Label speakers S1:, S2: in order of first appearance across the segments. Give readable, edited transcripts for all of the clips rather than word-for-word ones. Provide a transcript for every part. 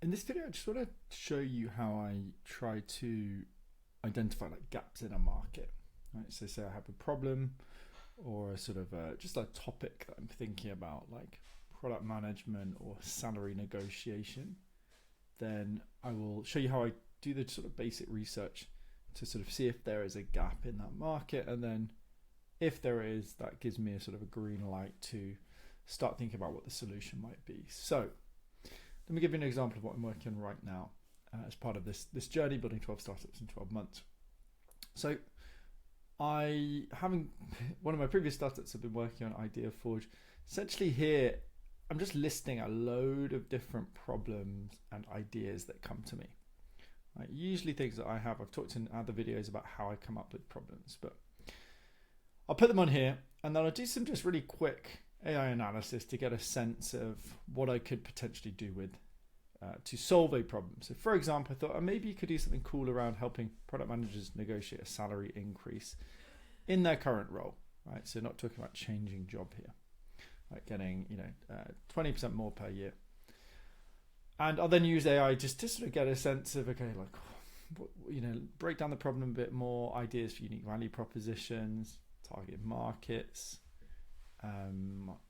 S1: In this video, I just want to show you how I try to identify like gaps in a market. Right? So say I have a problem or a sort of just a topic that I'm thinking about, like product management or salary negotiation. Then I will show you how I do the sort of basic research to sort of see if there is a gap in that market, and then if there is, that gives me a sort of a green light to start thinking about what the solution might be. So let me give you an example of what I'm working on right now as part of this journey, building 12 startups in 12 months. So one of my previous startups have been working on Idea Forge. Essentially here, I'm just listing a load of different problems and ideas that come to me. Right? Usually things that I've talked in other videos about how I come up with problems, but I'll put them on here and then I'll do some just really quick AI analysis to get a sense of what I could potentially do with to solve a problem. So for example, I thought maybe you could do something cool around helping product managers negotiate a salary increase in their current role, right? So not talking about changing job here, like getting 20% more per year. And I'll then use AI just to sort of get a sense of, okay, like, break down the problem a bit more, ideas for unique value propositions, target markets,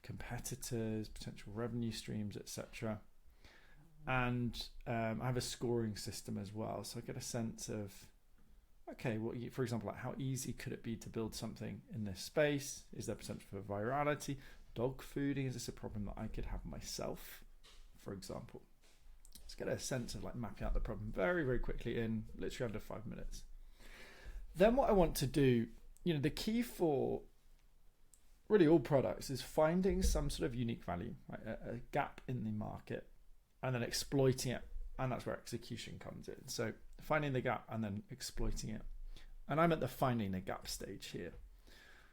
S1: competitors, potential revenue streams, etc. And I have a scoring system as well, so I get a sense of, okay, for example, like how easy could it be to build something in this space? Is there potential for virality? Dog fooding, is this a problem that I could have myself, for example? Let's get a sense of like mapping out the problem very, very quickly in literally under 5 minutes. Then what I want to do, the key for really all products is finding some sort of unique value, right? A gap in the market, and then exploiting it. And that's where execution comes in. So finding the gap and then exploiting it. And I'm at the finding the gap stage here.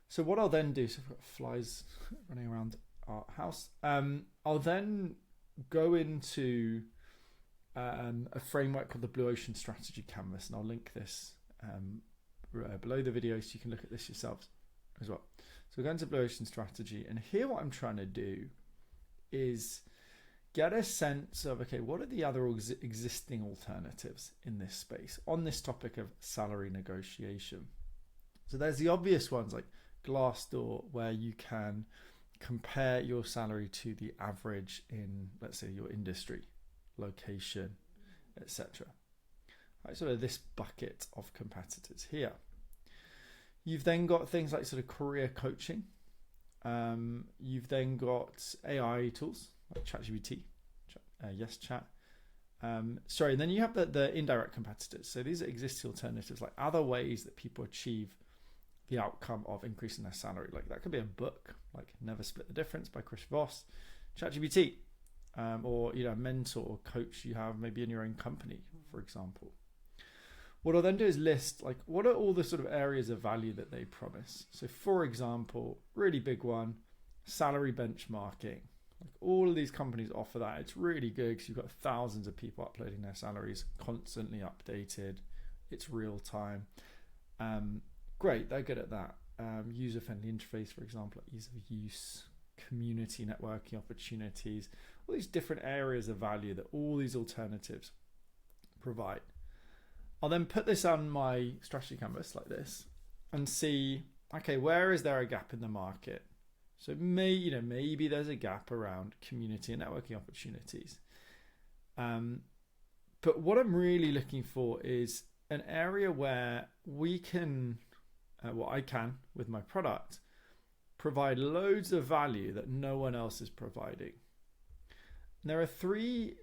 S1: So what I'll then do, so I've got flies running around our house. I'll then go into a framework called the Blue Ocean Strategy Canvas. And I'll link this below the video so you can look at this yourselves as well. So we're going to Blue Ocean Strategy. And here what I'm trying to do is get a sense of, okay, what are the other existing alternatives in this space on this topic of salary negotiation? So there's the obvious ones like Glassdoor, where you can compare your salary to the average in, let's say, your industry, location, etc. Right, sort of this bucket of competitors here. You've then got things like sort of career coaching. You've then got AI tools like ChatGPT, YesChat. And then you have the indirect competitors. So these are existing alternatives, like other ways that people achieve the outcome of increasing their salary. Like that could be a book, like Never Split the Difference by Chris Voss, ChatGPT, or a mentor or coach you have maybe in your own company, for example. What I'll then do is list like what are all the sort of areas of value that they promise. So for example, really big one, salary benchmarking. Like all of these companies offer that. It's really good because you've got thousands of people uploading their salaries, constantly updated. It's real time. Great, they're good at that. User-friendly interface, for example, like ease of use, community networking opportunities, all these different areas of value that all these alternatives provide. I'll then put this on my strategy canvas like this and see, okay, where is there a gap in the market? So maybe there's a gap around community and networking opportunities. But what I'm really looking for is an area where we can, I can with my product, provide loads of value that no one else is providing. And there are three,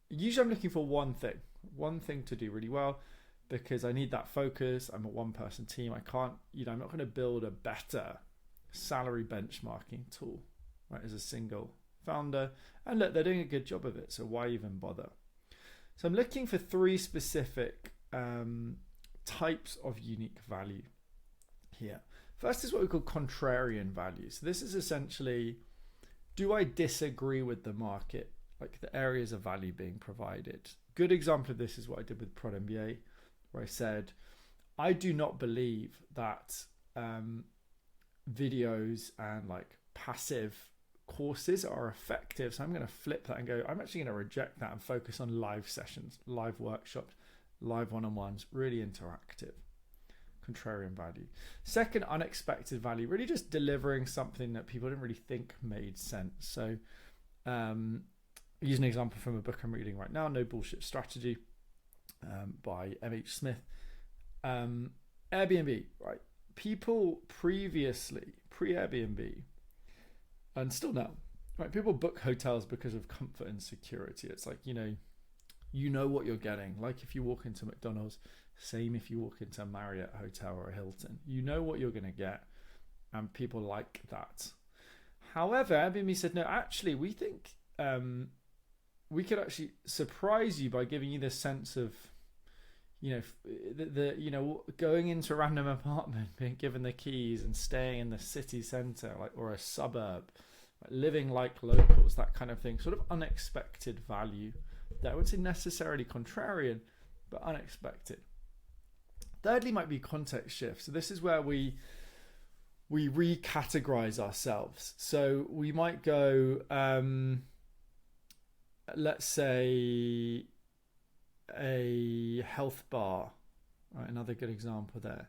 S1: usually I'm looking for one thing to do really well, because I need that focus. I'm a one-person team. I can't, I'm not going to build a better salary benchmarking tool, right, as a single founder. And look, they're doing a good job of it, so why even bother? So I'm looking for three specific types of unique value here. First is what we call contrarian value. So this is essentially, do I disagree with the market, like the areas of value being provided? Good example of this is what I did with Prod MBA, where I said, I do not believe that videos and like passive courses are effective. So I'm going to flip that and go, I'm actually going to reject that and focus on live sessions, live workshops, live one-on-ones, really interactive. Contrarian value. Second, unexpected value, really just delivering something that people didn't really think made sense. So use an example from a book I'm reading right now, No Bullshit Strategy, by M.H. Smith. Airbnb, right? People previously, pre-Airbnb, and still now, right? People book hotels because of comfort and security. It's like, you know what you're getting. Like if you walk into McDonald's, same if you walk into a Marriott hotel or a Hilton, you know what you're going to get, and people like that. However, Airbnb said, no, actually, we think we could actually surprise you by giving you this sense of, going into a random apartment, being given the keys and staying in the city centre, or a suburb, living like locals, that kind of thing, sort of unexpected value. That I wouldn't say necessarily contrarian, but unexpected. Thirdly might be context shift. So this is where we recategorize ourselves. So we might go, let's say a health bar, right? Another good example there.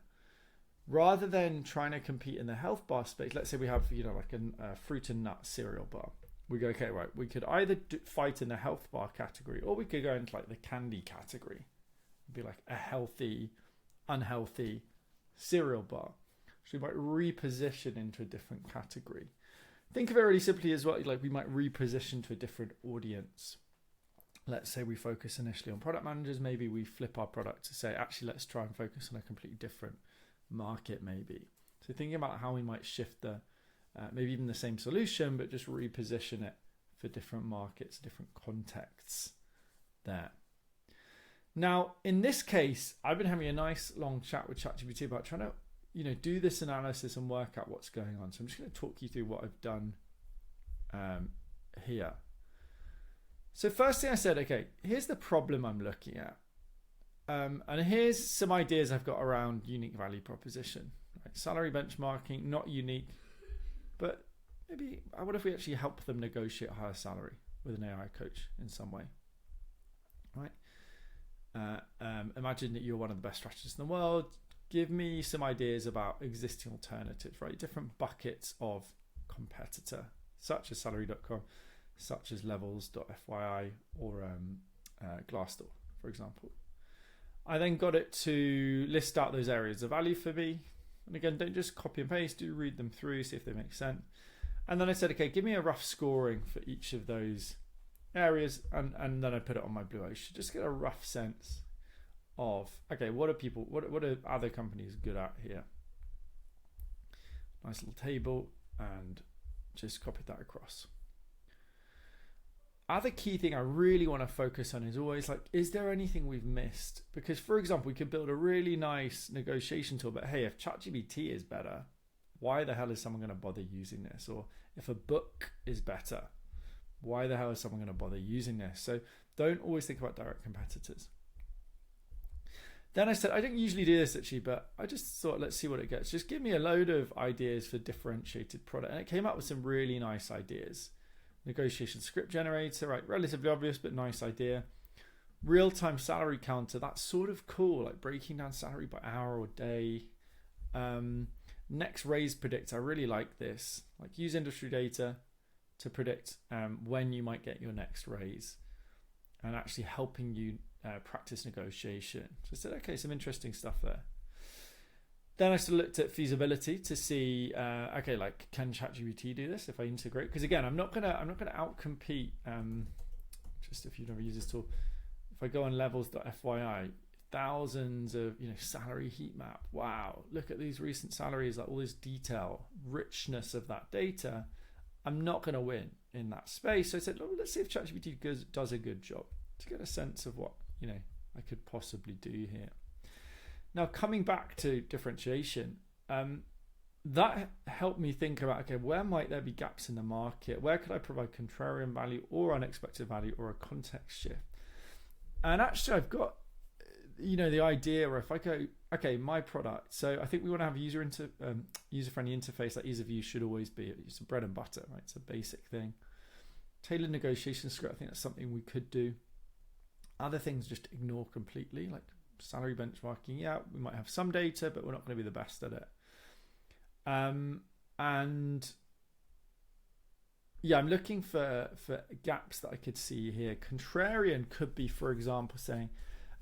S1: Rather than trying to compete in the health bar space, let's say we have, like a fruit and nut cereal bar. We go, okay, right, we could either fight in the health bar category, or we could go into like the candy category. It'd be like a healthy, unhealthy cereal bar. So we might reposition into a different category. Think of it really simply as well, like we might reposition to a different audience. Let's say we focus initially on product managers. Maybe we flip our product to say, actually, let's try and focus on a completely different market maybe. So thinking about how we might shift the, maybe even the same solution, but just reposition it for different markets, different contexts there. Now, in this case, I've been having a nice long chat with ChatGPT about trying to, do this analysis and work out what's going on. So I'm just going to talk you through what I've done here. So first thing I said, okay, here's the problem I'm looking at. And here's some ideas I've got around unique value proposition. Right? Salary benchmarking, not unique, but maybe what if we actually help them negotiate a higher salary with an AI coach in some way, right? Imagine that you're one of the best strategists in the world. Give me some ideas about existing alternatives, right? Different buckets of competitor, such as salary.com, such as levels.fyi, or Glassdoor, for example. I then got it to list out those areas of value for me. And again, don't just copy and paste, do read them through, see if they make sense. And then I said, okay, give me a rough scoring for each of those areas, and then I put it on my Blue Ocean. Just get a rough sense of, okay, what are other companies good at here? Nice little table, and just copied that across. Other key thing I really want to focus on is always like, is there anything we've missed? Because, for example, we could build a really nice negotiation tool, but hey, if ChatGPT is better, why the hell is someone going to bother using this? Or if a book is better, why the hell is someone going to bother using this? So don't always think about direct competitors. Then I said, I don't usually do this actually, but I just thought, let's see what it gets. Just give me a load of ideas for differentiated product. And it came up with some really nice ideas. Negotiation script generator, right? Relatively obvious, but nice idea. Real-time salary counter, that's sort of cool, like breaking down salary by hour or day. Next raise predictor, I really like this. Like use industry data to predict when you might get your next raise, and actually helping you practice negotiation. So I said, okay, some interesting stuff there. Then I sort of looked at feasibility to see, okay, like can ChatGPT do this if I integrate? Because again, I'm not gonna outcompete. Just if you've never used this tool, if I go on levels.fyi, thousands of salary heat map. Wow, look at these recent salaries, like all this detail, richness of that data. I'm not going to win in that space. So I said, let's see if ChatGPT does a good job to get a sense of what I could possibly do here. Now, coming back to differentiation, that helped me think about, okay, where might there be gaps in the market? Where could I provide contrarian value or unexpected value or a context shift? And actually, I've got, the idea where if I go, okay, my product. So I think we want to have user-friendly interface. That ease of use should always be, it's bread and butter, right? It's a basic thing. Tailored negotiation script, I think that's something we could do. Other things just ignore completely, like salary benchmarking. Yeah, we might have some data, but we're not going to be the best at it. And yeah, I'm looking for gaps that I could see here. Contrarian could be, for example, saying,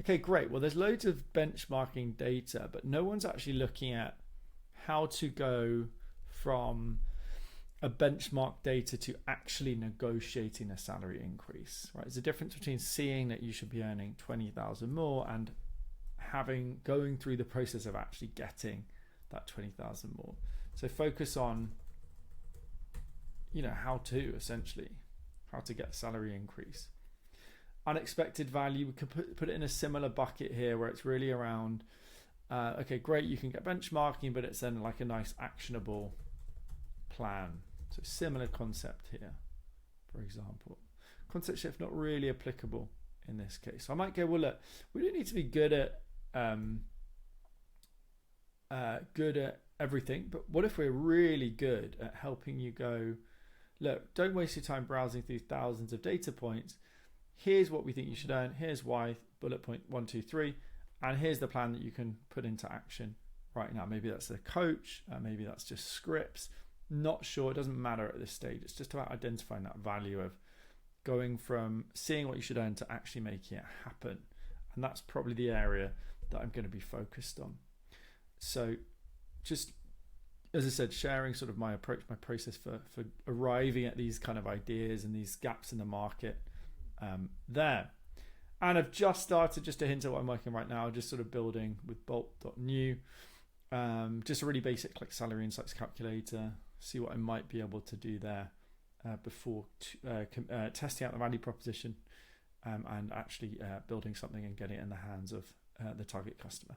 S1: okay, great. Well, there's loads of benchmarking data, but no one's actually looking at how to go from a benchmark data to actually negotiating a salary increase, right? There's a difference between seeing that you should be earning 20,000 more and going through the process of actually getting that 20,000 more. So focus on, how to get a salary increase. Unexpected value, we could put it in a similar bucket here where it's really around, okay, great, you can get benchmarking, but it's then like a nice actionable plan. So similar concept here, for example. Concept shift not really applicable in this case. So I might go, well, look, we don't need to be good at everything, but what if we're really good at helping you go, look, don't waste your time browsing through thousands of data points. Here's what we think you should earn. Here's why, bullet point 1, 2, 3. And here's the plan that you can put into action right now. Maybe that's a coach. Maybe that's just scripts. Not sure. It doesn't matter at this stage. It's just about identifying that value of going from seeing what you should earn to actually making it happen. And that's probably the area that I'm going to be focused on. So just, as I said, sharing sort of my approach, my process for arriving at these kind of ideas and these gaps in the market there. And I've just started, just a hint at what I'm working right now, just sort of building with bolt.new, just a really basic like salary insights calculator, see what I might be able to do there before testing out the value proposition and actually building something and getting it in the hands of the target customer.